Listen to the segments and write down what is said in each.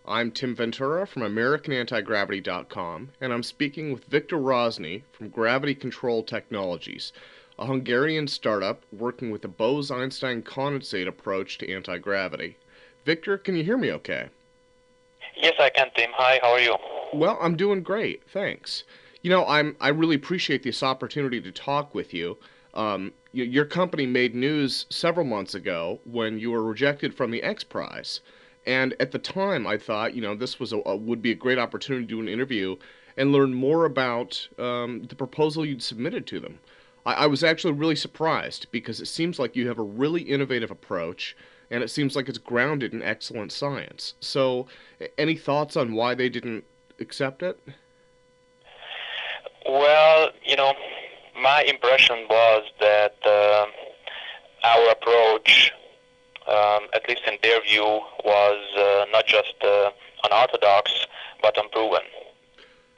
I'm Tim Ventura from AmericanAntiGravity.com, and I'm speaking with Victor Rozsnany from Gravity Control Technologies, a Hungarian startup working with the Bose-Einstein Condensate approach to anti-gravity. Victor, can you hear me okay? Yes, I can, Tim. Hi, how are you? Well, I'm doing great, thanks. I really appreciate this opportunity to talk with you. Your company made news several months ago when you were rejected from the X Prize. And at the time, I thought, this would be a great opportunity to do an interview and learn more about the proposal you'd submitted to them. I was actually really surprised because it seems like you have a really innovative approach, and it seems like it's grounded in excellent science. So, any thoughts on why they didn't accept it? Well, my impression was that our approach, at least in their view, was not just unorthodox, but unproven.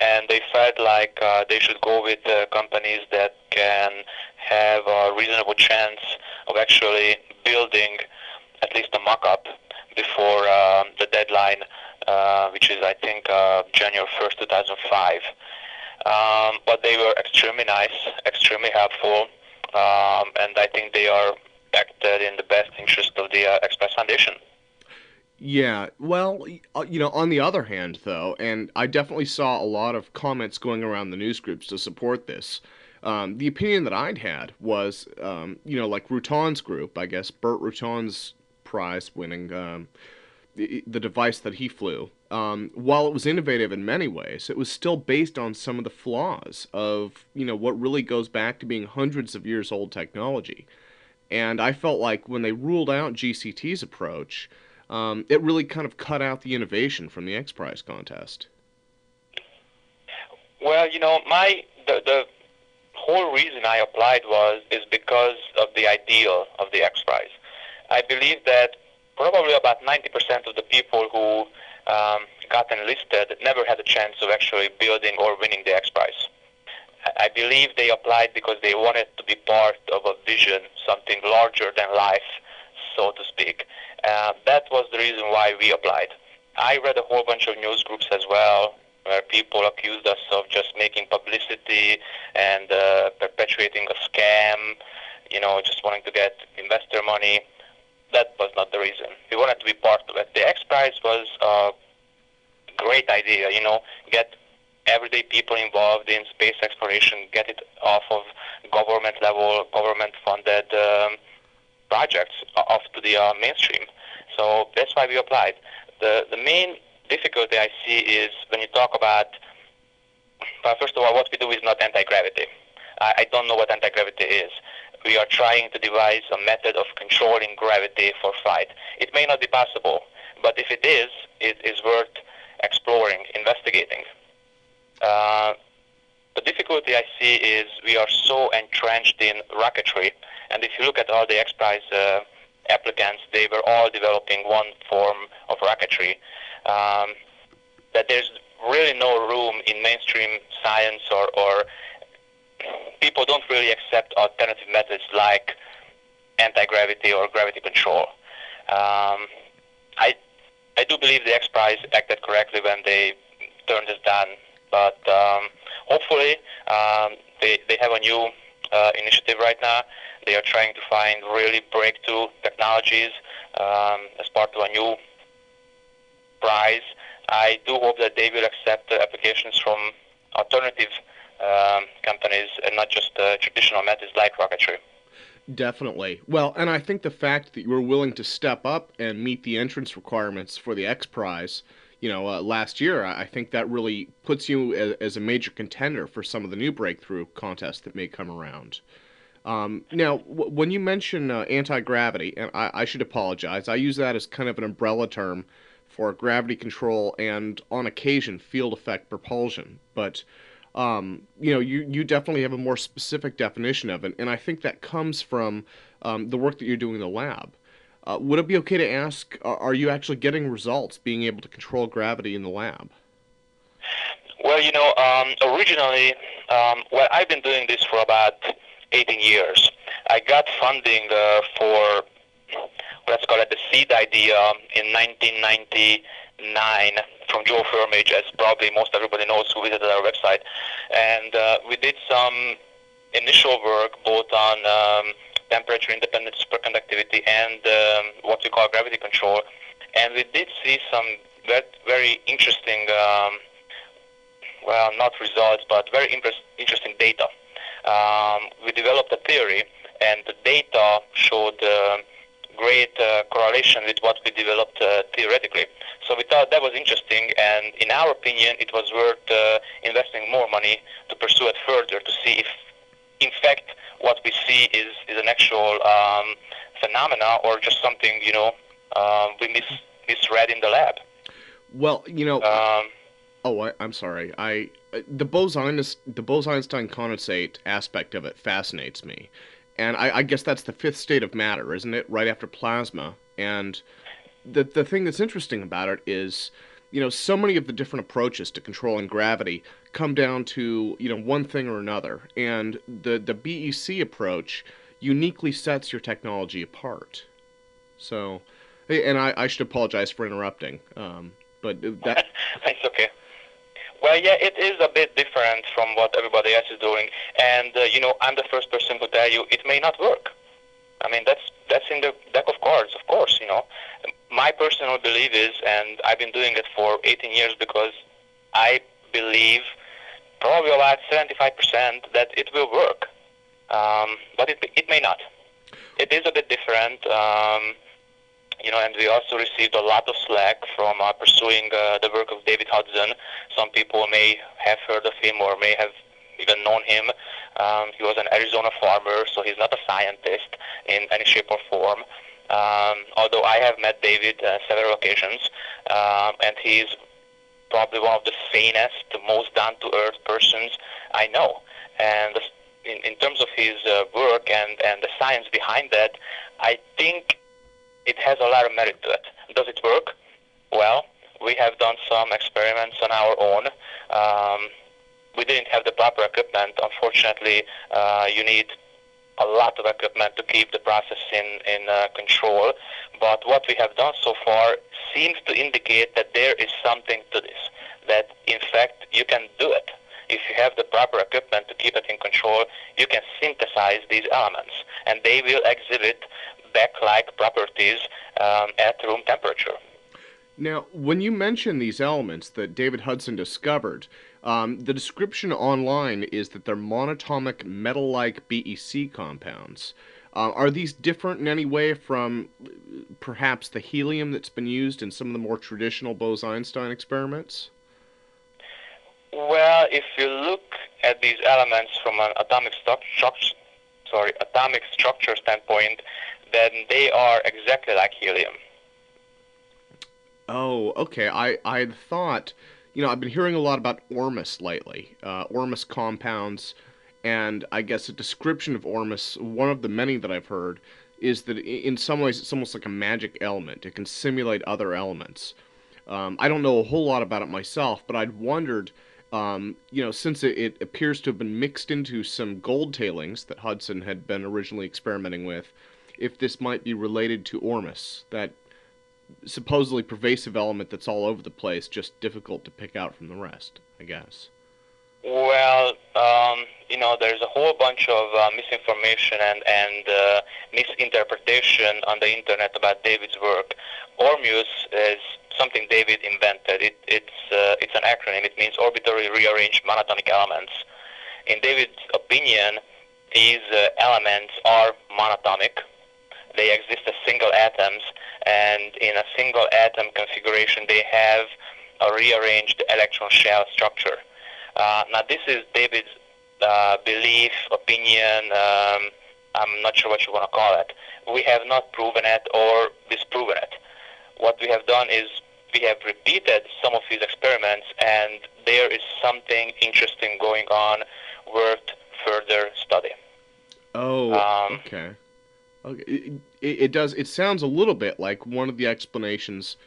And they felt like they should go with companies that can have a reasonable chance of actually building at least a mock-up before the deadline, which is, I think, January 1st, 2005. But they were extremely nice, extremely helpful, and I think they are acted in the best interest of the Express Foundation. Yeah, well, on the other hand, though, and I definitely saw a lot of comments going around the news groups to support this. The opinion that I'd had was, like Rutan's group, I guess, Burt Rutan's prize winning, the device that he flew, while it was innovative in many ways, it was still based on some of the flaws of, what really goes back to being hundreds of years old technology. And I felt like when they ruled out GCT's approach, it really kind of cut out the innovation from the X Prize contest. Well, the whole reason I applied is because of the ideal of the X Prize. I believe that probably about 90% of the people who got enlisted never had a chance of actually building or winning the X Prize. I believe they applied because they wanted to be part of a vision, something larger than life, so to speak. That was the reason why we applied. I read a whole bunch of news groups as well, where people accused us of just making publicity and perpetuating a scam, just wanting to get investor money. That was not the reason. We wanted to be part of it. The X Prize was a great idea, get everyday people involved in space exploration, get it off of government level, government funded projects off to the mainstream. So that's why we applied. The main difficulty I see is when you talk about, first of all, what we do is not anti-gravity. I don't know what anti-gravity is. We are trying to devise a method of controlling gravity for flight. It may not be possible, but if it is worth exploring, investigating. The difficulty I see is we are so entrenched in rocketry, and if you look at all the X Prize applicants, they were all developing one form of rocketry, that there's really no room in mainstream science or people don't really accept alternative methods like anti-gravity or gravity control. I do believe the X Prize acted correctly when they turned this down, but hopefully they have a new initiative right now. They are trying to find really breakthrough technologies as part of a new prize. I do hope that they will accept applications from alternative companies and not just traditional methods like rocketry. Definitely. Well, and I think the fact that you were willing to step up and meet the entrance requirements for the X Prize, last year, I think that really puts you as a major contender for some of the new breakthrough contests that may come around. Now, when you mention anti-gravity, and I should apologize, I use that as kind of an umbrella term for gravity control and, on occasion, field effect propulsion. But you definitely have a more specific definition of it, and I think that comes from the work that you're doing in the lab. Would it be okay to ask, are you actually getting results being able to control gravity in the lab? Well, originally, I've been doing this for about 18 years. I got funding for, let's call it the seed idea in 1999, from Joe Firmage, as probably most everybody knows who visited our website. And we did some initial work both on temperature-independent superconductivity and what we call gravity control. And we did see some very interesting, well, not results, but very interesting data. We developed a theory, and the data showed great correlation with what we developed theoretically. So we thought that was interesting, and in our opinion, it was worth investing more money to pursue it further to see if, in fact, what we see is an actual phenomena or just something, we misread in the lab. Well, I'm sorry. The Bose-Einstein condensate aspect of it fascinates me, and I guess that's the fifth state of matter, isn't it? Right after plasma. And the thing that's interesting about it is, so many of the different approaches to controlling gravity come down to one thing or another, and the BEC approach uniquely sets your technology apart. So, and I should apologize for interrupting, but that. It's okay. Well, yeah, it is a bit different from what everybody else is doing, and I'm the first person to tell you it may not work. I mean, that's in the deck of cards, of course. My personal belief is, and I've been doing it for 18 years, because I believe probably about 75% that it will work, but it may not. It is a bit different. And we also received a lot of slack from pursuing the work of David Hudson. Some people may have heard of him or may have even known him. He was an Arizona farmer, so he's not a scientist in any shape or form. Although I have met David several occasions, and he's probably one of the sanest, most down-to-earth persons I know. And in terms of his work and the science behind that, I think it has a lot of merit to it. Does it work? Well, we have done some experiments on our own. We didn't have the proper equipment. Unfortunately, you need a lot of equipment to keep the process in control. But what we have done so far seems to indicate that there is something to this, that in fact you can do it. If you have the proper equipment to keep it in control, you can synthesize these elements, and they will exhibit back-like properties at room temperature. Now, when you mention these elements that David Hudson discovered, the description online is that they're monatomic metal-like BEC compounds. Are these different in any way from perhaps the helium that's been used in some of the more traditional Bose-Einstein experiments? Well, if you look at these elements from an atomic structure standpoint, then they are exactly like helium. Oh, okay. I thought, I've been hearing a lot about Ormus lately, Ormus compounds, and I guess a description of Ormus, one of the many that I've heard, is that in some ways it's almost like a magic element. It can simulate other elements. I don't know a whole lot about it myself, but I'd wondered, since it appears to have been mixed into some gold tailings that Hudson had been originally experimenting with, if this might be related to Ormus, that supposedly pervasive element that's all over the place, just difficult to pick out from the rest, I guess. Well, there's a whole bunch of misinformation and misinterpretation on the internet about David's work. Ormus is something David invented. It's an acronym. It means orbitally rearranged monatomic elements. In David's opinion, these elements are monatomic. They exist as single atoms, and in a single atom configuration, they have a rearranged electron shell structure. Now, this is David's belief, opinion, I'm not sure what you want to call it. We have not proven it or disproven it. What we have done is we have repeated some of his experiments, and there is something interesting going on worth further study. Oh, okay. Okay. It does. It sounds a little bit like one of the explanations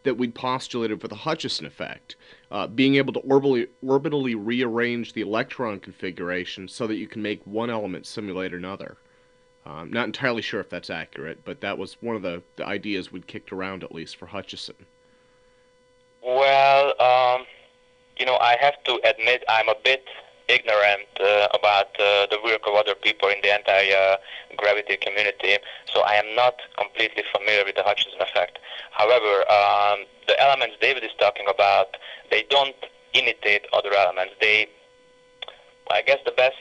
that we'd postulated for the Hutchison effect, being able to orbitally rearrange the electron configuration so that you can make one element simulate another. Not entirely sure if that's accurate, but that was one of the ideas we'd kicked around, at least for Hutchison. Well, I have to admit I'm a bit ignorant about the work of other people in the anti-gravity community, so I am not completely familiar with the Hutchinson effect. However, the elements David is talking about, they don't imitate other elements. I guess the best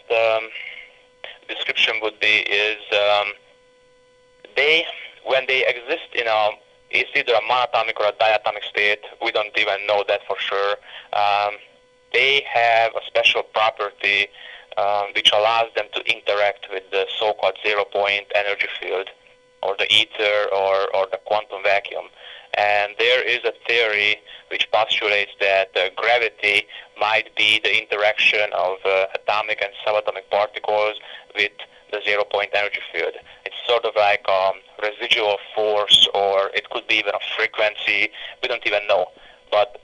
description would be is they, when they exist in it's either a monatomic or a diatomic state. We don't even know that for sure. They have a special property which allows them to interact with the so-called zero-point energy field, or the ether, or the quantum vacuum. And there is a theory which postulates that gravity might be the interaction of atomic and subatomic particles with the zero-point energy field. It's sort of like residual force, or it could be even a frequency. We don't even know. But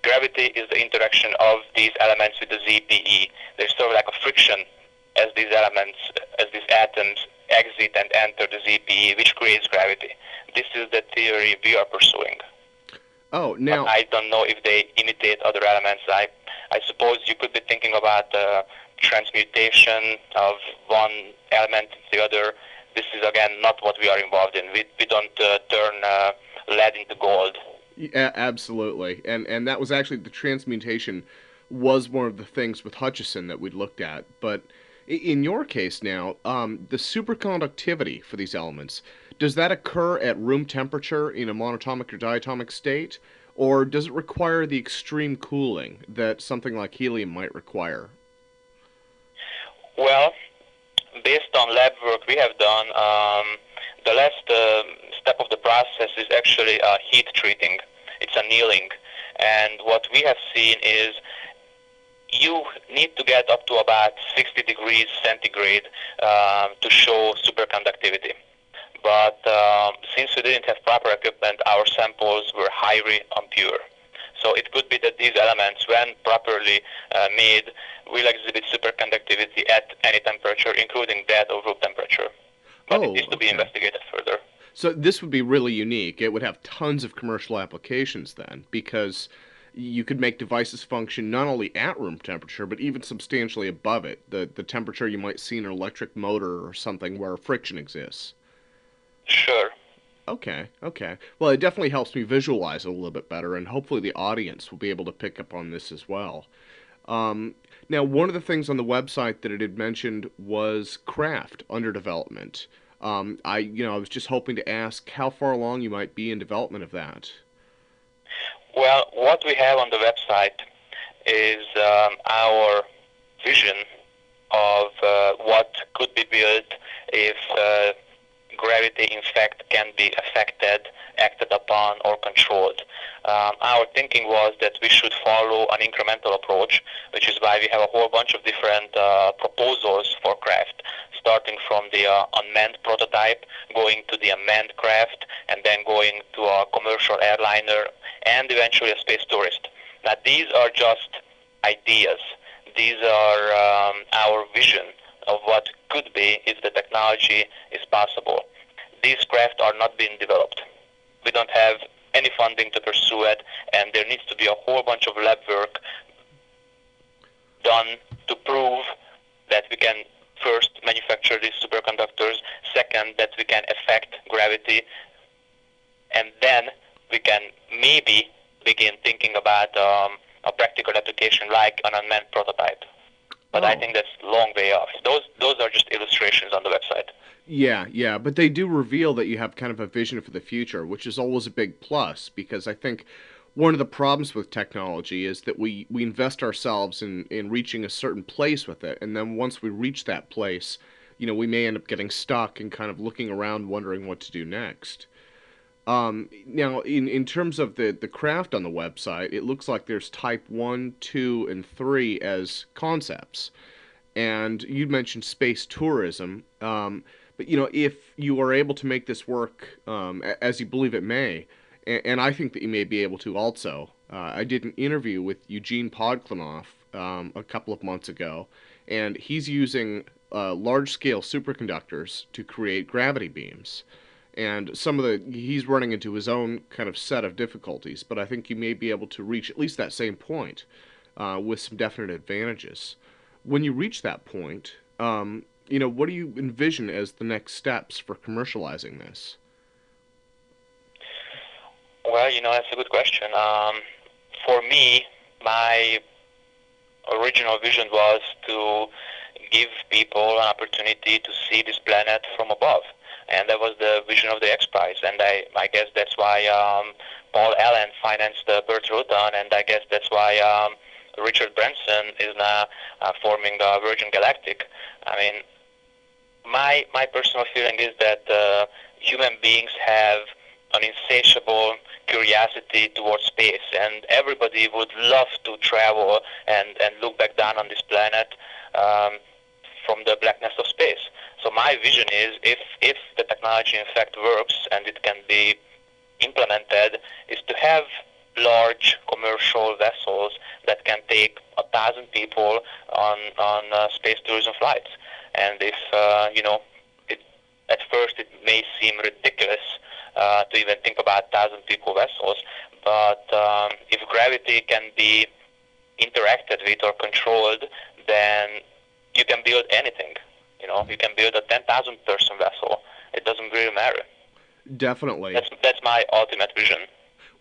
gravity is the interaction of these elements with the ZPE. There's sort of like a friction as these elements, as these atoms exit and enter the ZPE, which creates gravity. This is the theory we are pursuing. Oh, now but I don't know if they imitate other elements. I suppose you could be thinking about transmutation of one element to the other. This is again not what we are involved in. We don't turn lead into gold. yeah, absolutely. And that was actually the transmutation was one of the things with Hutchison that we looked at. But in your case now, the superconductivity for these elements, does that occur at room temperature in a monatomic or diatomic state? Or does it require the extreme cooling that something like helium might require? Well, based on lab work we have done, the last step of the process is actually heat treating. It's annealing. And what we have seen is you need to get up to about 60 degrees centigrade to show superconductivity. But since we didn't have proper equipment, our samples were highly impure. So it could be that these elements, when properly made, will exhibit superconductivity at any temperature, including that of room temperature. But it needs to be investigated further. So this would be really unique. It would have tons of commercial applications then, because you could make devices function not only at room temperature, but even substantially above it, the temperature you might see in an electric motor or something where friction exists. Sure. Okay, okay. Well, it definitely helps me visualize it a little bit better, and hopefully the audience will be able to pick up on this as well. Um, Now, one of the things on the website that it had mentioned was craft under development. I was just hoping to ask how far along you might be in development of that. Well, what we have on the website is our vision of what could be built if gravity, in fact, can be affected, acted upon, or controlled. Our thinking was that we should follow an incremental approach, which is why we have a whole bunch of different proposals for craft, starting from the unmanned prototype, going to the unmanned craft, and then going to a commercial airliner, and eventually a space tourist. Now, these are just ideas. These are our vision of what could be if the technology is possible. These craft are not being developed. We don't have any funding to pursue it, and there needs to be a whole bunch of lab work done to prove that we can first manufacture these superconductors, second, that we can affect gravity, and then we can maybe begin thinking about a practical application like an unmanned prototype. But I think that's a long way off. Those are just illustrations on the website. Yeah, yeah, but they do reveal that you have kind of a vision for the future, which is always a big plus, because I think one of the problems with technology is that we invest ourselves in reaching a certain place with it, and then once we reach that place, we may end up getting stuck and kind of looking around wondering what to do next. Now, in terms of the craft on the website, it looks like there's type 1, 2, and 3 as concepts. And you mentioned space tourism. But, if you are able to make this work as you believe it may, and I think that you may be able to also, I did an interview with Eugene Podklemoff a couple of months ago, and he's using large-scale superconductors to create gravity beams. and he's running into his own kind of set of difficulties. But I think you may be able to reach at least that same point with some definite advantages. When you reach that point, what do you envision as the next steps for commercializing this? Well, that's a good question. For me, my original vision was to give people an opportunity to see this planet from above. And that was the vision of the X Prize. And I guess that's why Paul Allen financed Burt Rutan, and I guess that's why Richard Branson is now forming Virgin Galactic. I mean, my personal feeling is that human beings have an insatiable curiosity towards space, and everybody would love to travel and look back down on this planet from the blackness of space. So my vision is, if the technology in fact works and it can be implemented, is to have large commercial vessels that can take 1,000 people on space tourism flights. And if at first it may seem ridiculous to even think about 1,000 people vessels, but if gravity can be interacted with or controlled, then you can build anything. You can build a 10,000 person vessel. It doesn't really matter. Definitely. That's my ultimate vision.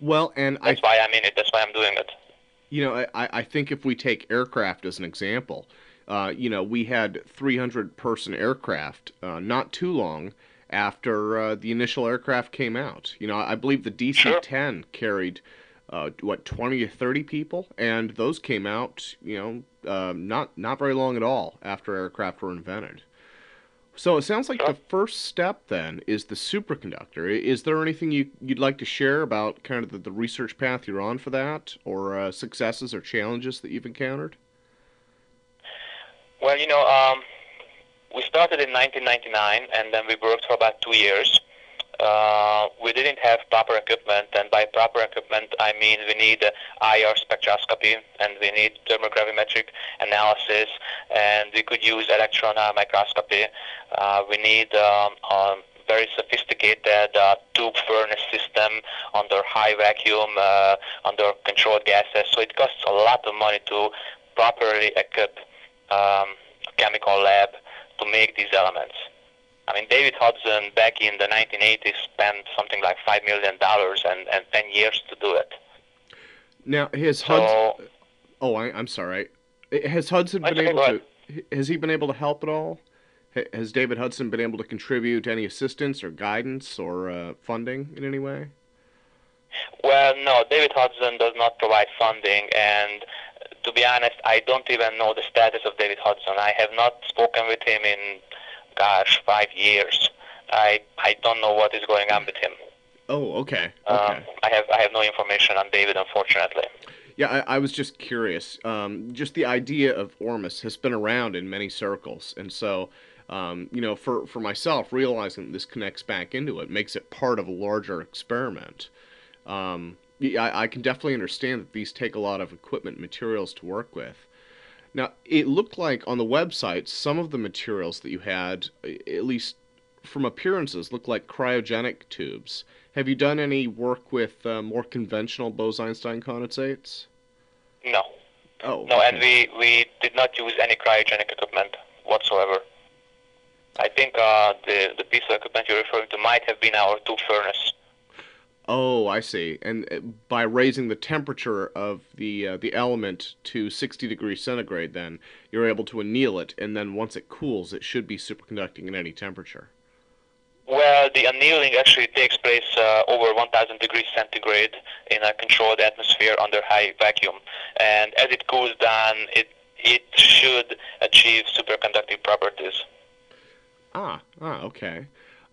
Well, and that's why I'm in it. That's why I'm doing it. I think if we take aircraft as an example, we had 300-person aircraft not too long after the initial aircraft came out. I believe the DC-10 carried 20 to 30 people, and those came out, not very long at all after aircraft were invented. So it sounds like the first step then is the superconductor. Is there anything you'd like to share about kind of the research path you're on for that, or successes or challenges that you've encountered? Well, we started in 1999, and then we worked for about 2 years. We didn't have proper equipment, and by proper equipment, I mean we need IR spectroscopy, and we need thermogravimetric analysis, and we could use electron microscopy. We need a very sophisticated tube furnace system under high vacuum, under controlled gases. So it costs a lot of money to properly equip a chemical lab to make these elements. I mean, David Hudson back in the 1980s spent something like $5 million and 10 years to do it. Now, Hudson... Oh, I'm sorry. Has Hudson been able to... Has he been able to help at all? Has David Hudson been able to contribute any assistance or guidance or funding in any way? Well, no, David Hudson does not provide funding, and to be honest, I don't even know the status of David Hudson. I have not spoken with him in 5 years. I don't know what is going on with him. Oh, okay. I have no information on David, unfortunately. Yeah, I was just curious. Just the idea of Ormus has been around in many circles, and so for myself, realizing that this connects back into it makes it part of a larger experiment. I can definitely understand that these take a lot of equipment, materials to work with. Now, it looked like on the website, some of the materials that you had, at least from appearances, looked like cryogenic tubes. Have you done any work with more conventional Bose-Einstein condensates? No. Oh. No, okay. And we did not use any cryogenic equipment whatsoever. I think the piece of equipment you're referring to might have been our tube furnace. Oh, I see. And by raising the temperature of the element to 60 degrees centigrade, then you're able to anneal it, and then once it cools, it should be superconducting at any temperature. Well, the annealing actually takes place over 1,000 degrees centigrade in a controlled atmosphere under high vacuum, and as it cools down, it should achieve superconducting properties. Okay.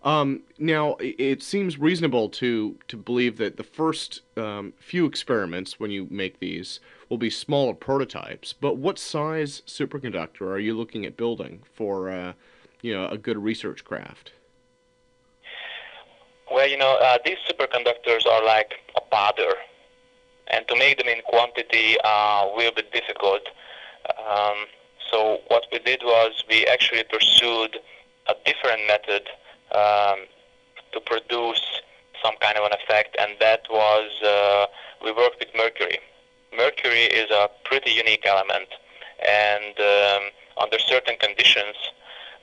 Now, it seems reasonable to believe that the first few experiments, when you make these, will be smaller prototypes. But what size superconductor are you looking at building for, a good research craft? Well, these superconductors are like a powder, and to make them in quantity will be difficult. So what we did was we actually pursued a different method to produce some kind of an effect, and that was we worked with mercury. Mercury is a pretty unique element, and under certain conditions,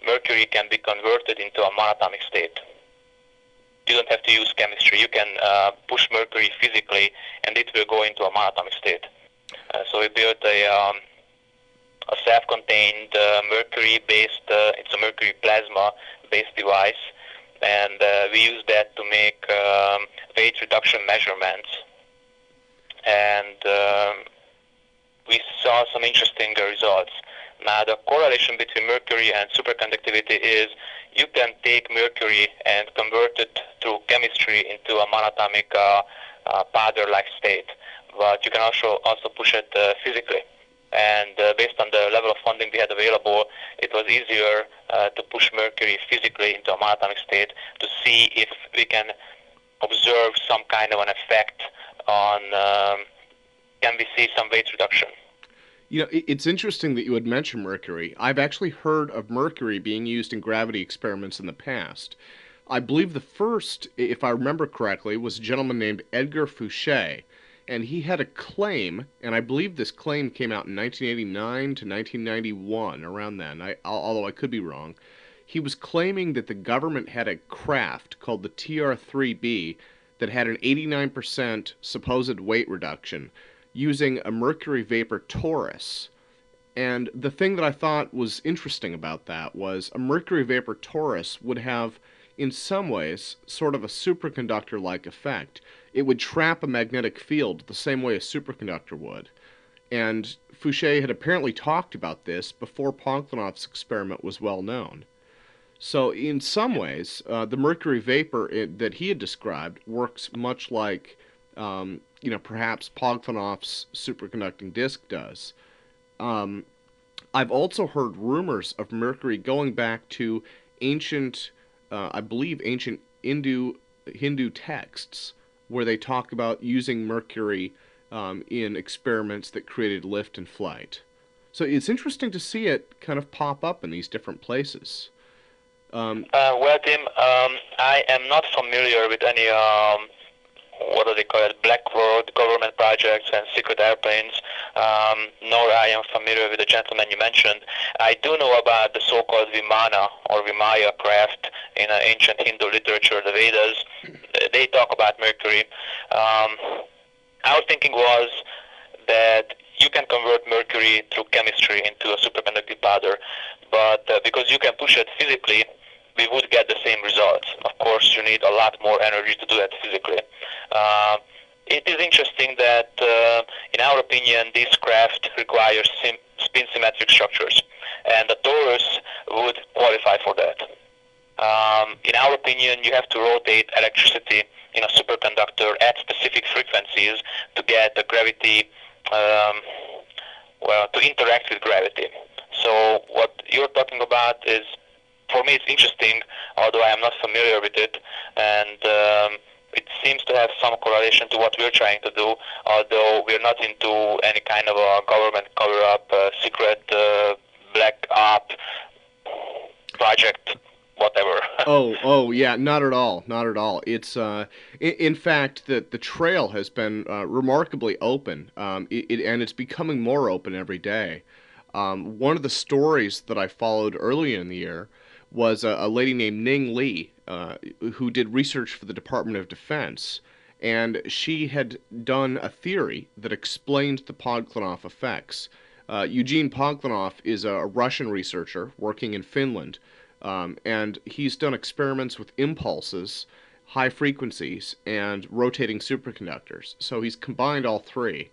mercury can be converted into a monatomic state. You don't have to use chemistry. You can push mercury physically, and it will go into a monatomic state. So we built a self-contained mercury-based, it's a mercury-plasma-based device, and we use that to make weight reduction measurements. And we saw some interesting results. Now, the correlation between mercury and superconductivity is you can take mercury and convert it through chemistry into a monatomic powder-like state, but you can also push it physically. And based on the level of funding we had available, it was easier to push mercury physically into a monatomic state to see if we can observe some kind of an effect on, can we see some weight reduction. You know, it's interesting that you had mentioned mercury. I've actually heard of mercury being used in gravity experiments in the past. I believe the first, if I remember correctly, was a gentleman named Edgar Fouché, and he had a claim, and I believe this claim came out in 1989 to 1991, around then, although I could be wrong. He was claiming that the government had a craft called the TR-3B that had an 89% supposed weight reduction using a mercury vapor torus. And the thing that I thought was interesting about that was a mercury vapor torus would have, in some ways, sort of a superconductor-like effect. It would trap a magnetic field the same way a superconductor would. And Fouché had apparently talked about this before Planck's experiment was well known. So in some ways, the mercury vapor that he had described works much like perhaps Planck's superconducting disk does. I've also heard rumors of mercury going back to ancient, I believe, ancient Hindu texts, where they talk about using mercury in experiments that created lift and flight. So it's interesting to see it kind of pop up in these different places. Well, Tim, I am not familiar with any what do they call it, black world government projects and secret airplanes, nor I am familiar with the gentleman you mentioned. I do know about the so-called Vimana or Vimaya craft in ancient Hindu literature, the Vedas. They talk about mercury. Our thinking was that you can convert mercury through chemistry into a superconductive powder, but because you can push it physically, we would get the same results. Of course, you need a lot more energy to do that physically. It is interesting that, in our opinion, this craft requires spin-symmetric structures, and the torus would qualify for that. In our opinion, you have to rotate electricity in a superconductor at specific frequencies to get the gravity, to interact with gravity. So what you're talking about is, for me, it's interesting, although I am not familiar with it, and it seems to have some correlation to what we're trying to do, although we're not into any kind of a government cover-up, secret black op project, whatever. Yeah, not at all, not at all. It's in fact that the trail has been remarkably open, and it's becoming more open every day. One of the stories that I followed earlier in the year was a lady named Ning Li, who did research for the Department of Defense, and she had done a theory that explained the Podklanov effects. Eugene Podklanov is a Russian researcher working in Finland, and he's done experiments with impulses, high frequencies, and rotating superconductors. So he's combined all three.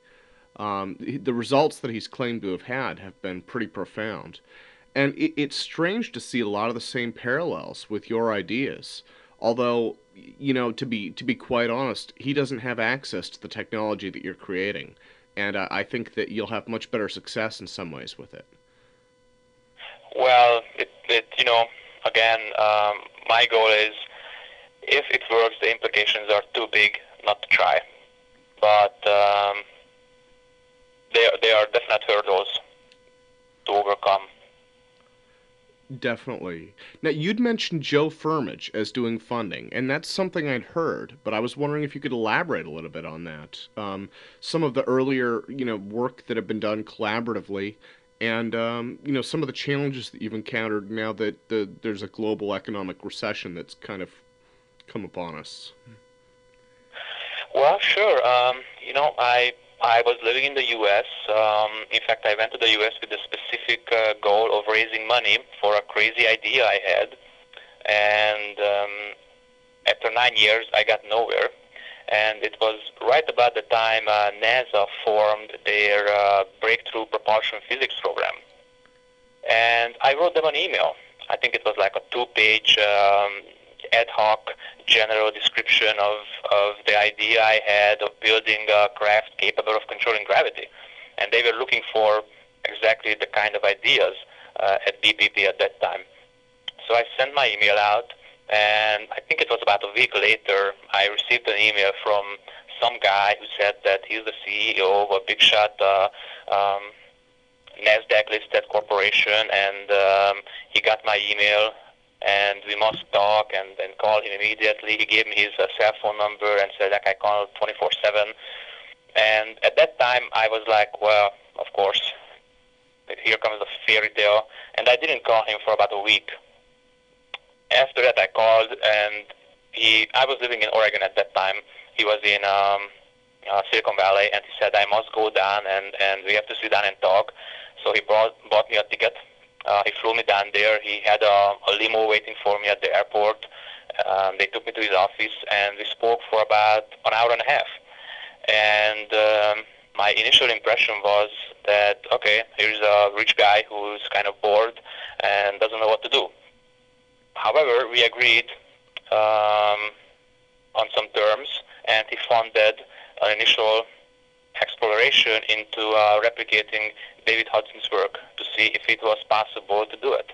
The results that he's claimed to have been pretty profound. And it's strange to see a lot of the same parallels with your ideas. Although, to be quite honest, he doesn't have access to the technology that you're creating. And I think that you'll have much better success in some ways with it. Well, again, my goal is, if it works, the implications are too big not to try. But they are definite hurdles to overcome. Definitely. Now, you'd mentioned Joe Firmage as doing funding, and that's something I'd heard, but I was wondering if you could elaborate a little bit on that. Some of the earlier, work that have been done collaboratively, and, some of the challenges that you've encountered now that there's a global economic recession that's kind of come upon us. Well, sure. I was living in the U.S. In fact, I went to the U.S. with the specific goal of raising money for a crazy idea I had, and after 9 years, I got nowhere. And it was right about the time NASA formed their Breakthrough Propulsion Physics program. And I wrote them an email. I think it was like a two-page ad hoc general description of the idea I had of building a craft capable of controlling gravity. And they were looking for exactly the kind of ideas at BPP at that time. So I sent my email out, and I think it was about a week later, I received an email from some guy who said that he's the CEO of a big shot NASDAQ-listed corporation, and he got my email, and we must talk, and call him immediately. He gave me his cell phone number and said, like, I call 24/7. And at that time, I was like, well, of course, here comes the fairy tale. And I didn't call him for about a week. After that, I called, and I was living in Oregon at that time. He was in Silicon Valley, and he said, I must go down, and we have to sit down and talk. So he bought me a ticket. He flew me down there. He had a limo waiting for me at the airport. They took me to his office, and we spoke for about an hour and a half. And my initial impression was that, okay, here's a rich guy who's kind of bored and doesn't know what to do. However, we agreed on some terms, and he funded an initial exploration into replicating David Hudson's work to see if it was possible to do it.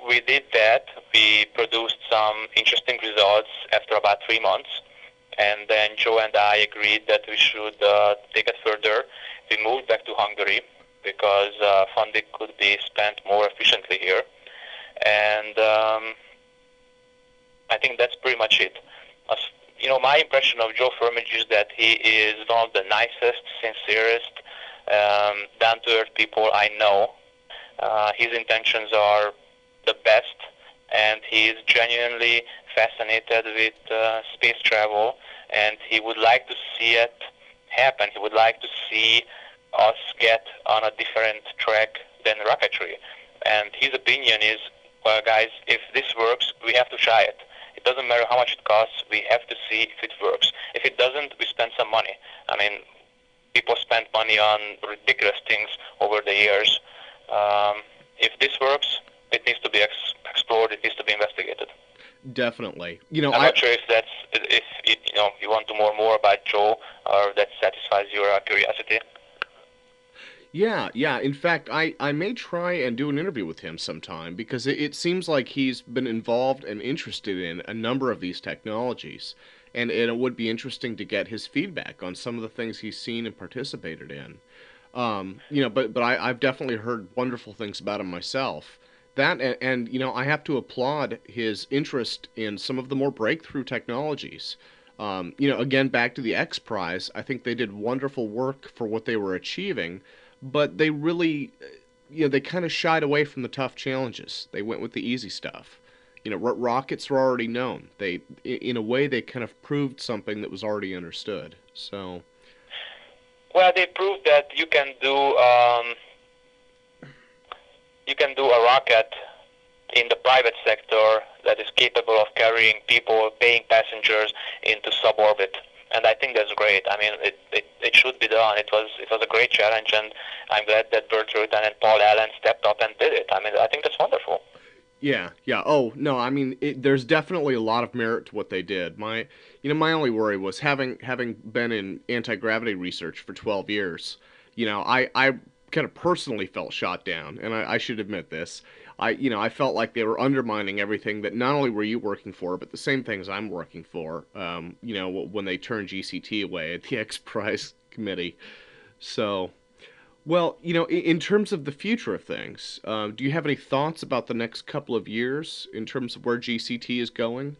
We did that. We produced some interesting results after about 3 months, and then Joe and I agreed that we should take it further. We moved back to Hungary because funding could be spent more efficiently here. And I think that's pretty much it. My impression of Joe Firmage is that he is one of the nicest, sincerest, down-to-earth people I know. His intentions are the best, and he is genuinely fascinated with space travel, and he would like to see it happen. He would like to see us get on a different track than rocketry. And his opinion is, well, guys, if this works, we have to try it. It doesn't matter how much it costs. We have to see if it works. If it doesn't, we spend some money. I mean, people spend money on ridiculous things over the years. If this works, it needs to be explored. It needs to be investigated. Definitely. I'm not sure if you want to know more about Joe, or that satisfies your curiosity. Yeah. In fact, I may try and do an interview with him sometime because it seems like he's been involved and interested in a number of these technologies. And it would be interesting to get his feedback on some of the things he's seen and participated in. But I've definitely heard wonderful things about him myself. That and I have to applaud his interest in some of the more breakthrough technologies. Again, back to the X Prize, I think they did wonderful work for what they were achieving, but they really, they kind of shied away from the tough challenges. They went with the easy stuff. Rockets were already known. In a way, they kind of proved something that was already understood. So. Well, they proved that you can do a rocket in the private sector that is capable of carrying people, paying passengers into suborbit, and I think that's great. I mean, it should be done. It was a great challenge, and I'm glad that Bertrand and Paul Allen stepped up and did it. I mean, I think that's wonderful. Yeah. Oh, no, I mean, there's definitely a lot of merit to what they did. My only worry was having been in anti-gravity research for 12 years, I kind of personally felt shot down, and I should admit this. I felt like they were undermining everything that not only were you working for, but the same things I'm working for, when they turned GCT away at the X Prize committee. So, Well, in terms of the future of things, do you have any thoughts about the next couple of years in terms of where GCT is going?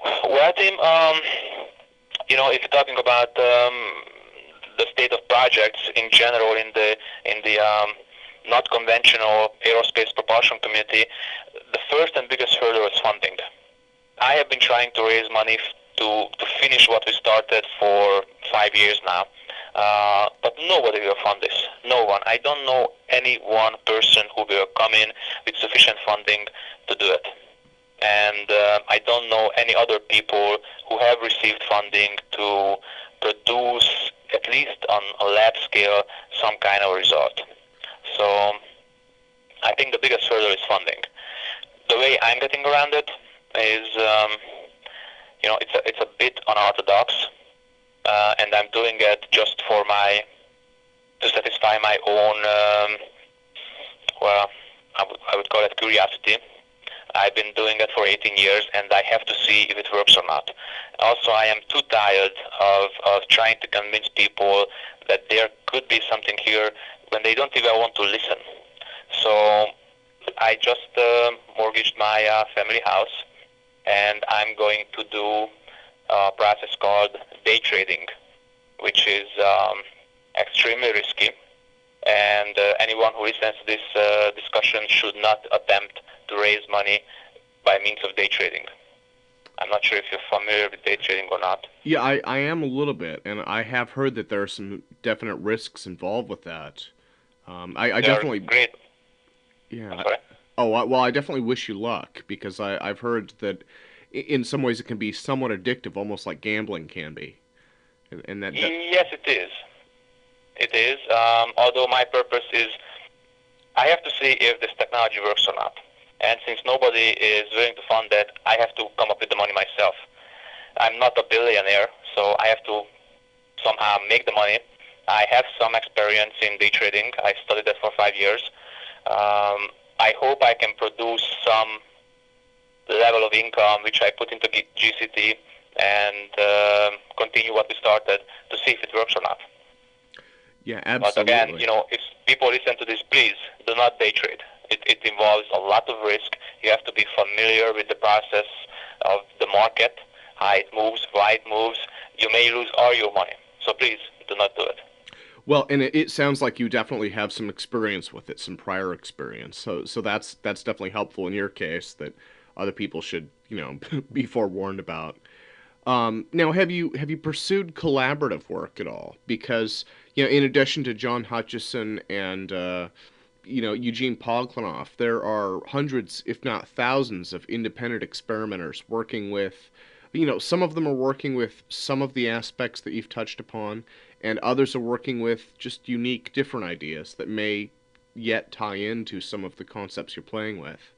Well, Tim, if you're talking about the state of projects in general in the not conventional aerospace propulsion community, the first and biggest hurdle is funding. I have been trying to raise money to finish what we started for 5 years now. But nobody will fund this. No one. I don't know any one person who will come in with sufficient funding to do it. And I don't know any other people who have received funding to produce, at least on a lab scale, some kind of result. So I think the biggest hurdle is funding. The way I'm getting around it is, it's a bit unorthodox, and I'm doing it just to satisfy my own, I would call it curiosity. I've been doing it for 18 years, and I have to see if it works or not. Also, I am too tired of trying to convince people that there could be something here when they don't even want to listen. So I just mortgaged my family house, and I'm going to do a process called day trading, which is extremely risky. And anyone who listens to this discussion should not attempt to raise money by means of day trading. I'm not sure if you're familiar with day trading or not. Yeah, I am a little bit, and I have heard that there are some definite risks involved with that. I They are definitely, great. I'm yeah. sorry. Well, I definitely wish you luck because I've heard that in some ways it can be somewhat addictive, almost like gambling can be, and that Yes, it is. It is. Although my purpose is, I have to see if this technology works or not. And since nobody is willing to fund that, I have to come up with the money myself. I'm not a billionaire, so I have to somehow make the money. I have some experience in day trading. I studied that for 5 years. I hope I can produce some level of income which I put into GCT and continue what we started to see if it works or not. yeah, But again, absolutely. if people listen to this, please do not day trade. It involves a lot of risk. You have to be familiar with the process of the market, how it moves, why it moves. You may lose all your money. So please do not do it. Well, and it sounds like you definitely have some experience with it, some prior experience. So that's definitely helpful in your case that other people should be forewarned about. Now, have you pursued collaborative work at all? Because in addition to John Hutchison and Eugene Poglonoff, there are hundreds, if not thousands, of independent experimenters working with. Some of them are working with some of the aspects that you've touched upon, and others are working with just unique, different ideas that may yet tie into some of the concepts you're playing with.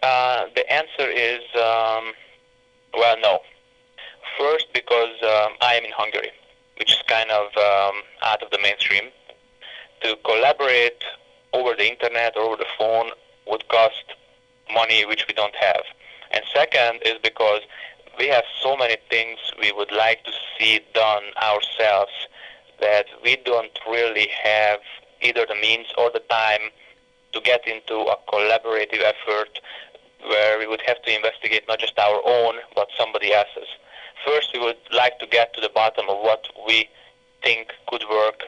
The answer is, no. First, because I am in Hungary, which is kind of out of the mainstream. To collaborate over the internet or over the phone would cost money which we don't have. And second is because we have so many things we would like to see done ourselves that we don't really have either the means or the time to get into a collaborative effort where we would have to investigate not just our own but somebody else's. First, we would like to get to the bottom of what we think could work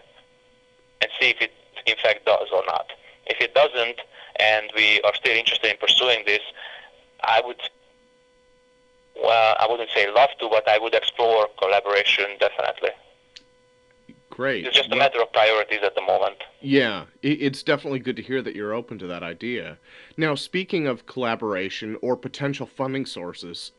and see if it in fact does or not. If it doesn't, and we are still interested in pursuing this, I wouldn't say love to, but I would explore collaboration definitely. Great. It's just a Well, matter of priorities at the moment. yeah, it's definitely good to hear that you're open to that idea. Now, speaking of collaboration or potential funding sources,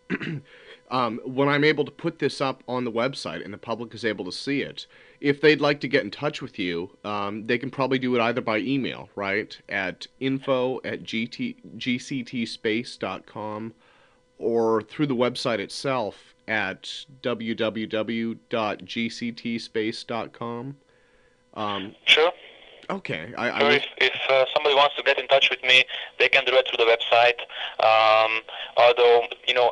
when I'm able to put this up on the website and the public is able to see it, if they'd like to get in touch with you, they can probably do it either by email, right, at info@gctspace.com, or through the website itself at www.gctspace.com. Sure. Okay, I Sure, will. if somebody wants to get in touch with me, they can do it through the website. Although,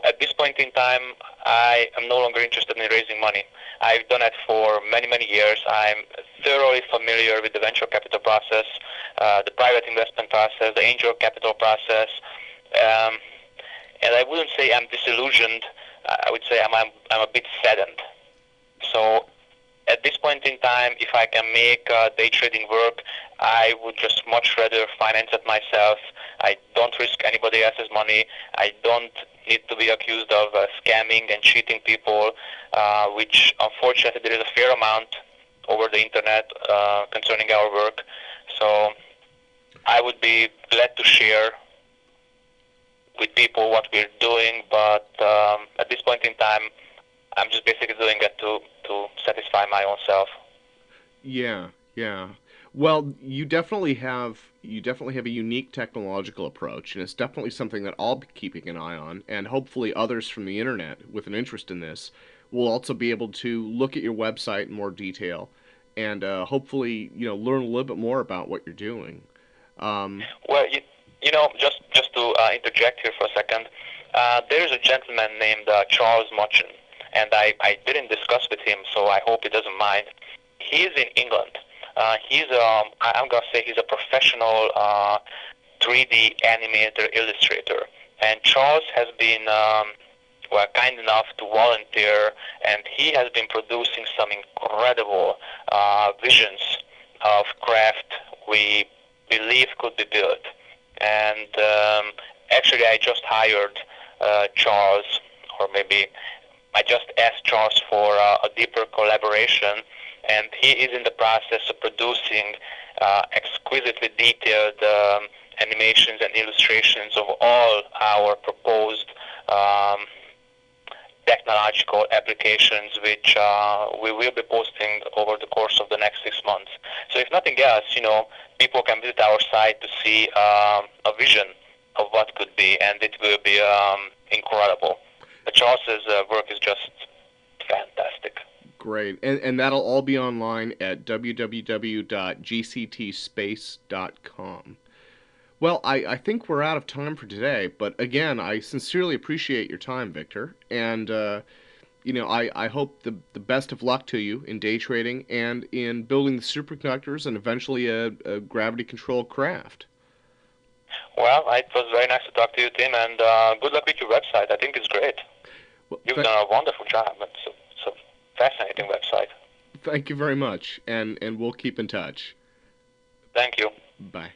at this point in time, I am no longer interested in raising money. I've done it for many, many years. I'm thoroughly familiar with the venture capital process, the private investment process, the angel capital process. Um, and I wouldn't say I'm disillusioned. I would say I'm a bit saddened. So at this point in time, if I can make day trading work, I would just much rather finance it myself. I don't risk anybody else's money. I don't need to be accused of scamming and cheating people, which unfortunately there is a fair amount over the internet concerning our work. So I would be glad to share with people what we're doing, but at this point in time, I'm just basically doing it to satisfy my own self. Yeah, yeah. Well, you definitely have a unique technological approach, and it's definitely something that I'll be keeping an eye on, and hopefully others from the internet with an interest in this will also be able to look at your website in more detail, and hopefully, learn a little bit more about what you're doing. Um, Well, just to interject here for a second, there's a gentleman named Charles Mochin, and I didn't discuss with him, so I hope he doesn't mind. He's in England. I'm gonna say he's a professional 3D animator illustrator, and Charles has been kind enough to volunteer, and he has been producing some incredible visions of craft we believe could be built. And actually, I just hired Charles, or maybe I just asked Charles for a deeper collaboration, and he is in the process of producing exquisitely detailed animations and illustrations of all our proposed um, technological applications, which we will be posting over the course of the next 6 months. So if nothing else, people can visit our site to see a vision of what could be, and it will be incredible. The Charles's work is just fantastic. Great, and that'll all be online at www.gctspace.com. Well, I think we're out of time for today, but again, I sincerely appreciate your time, Victor, and I hope the best of luck to you in day trading and in building the superconductors and eventually a gravity controlled craft. Well, it was very nice to talk to you, Tim, and good luck with your website. I think it's great. Well, You've done a wonderful job. It's a fascinating website. thank you very much, and we'll keep in touch. Thank you. Bye.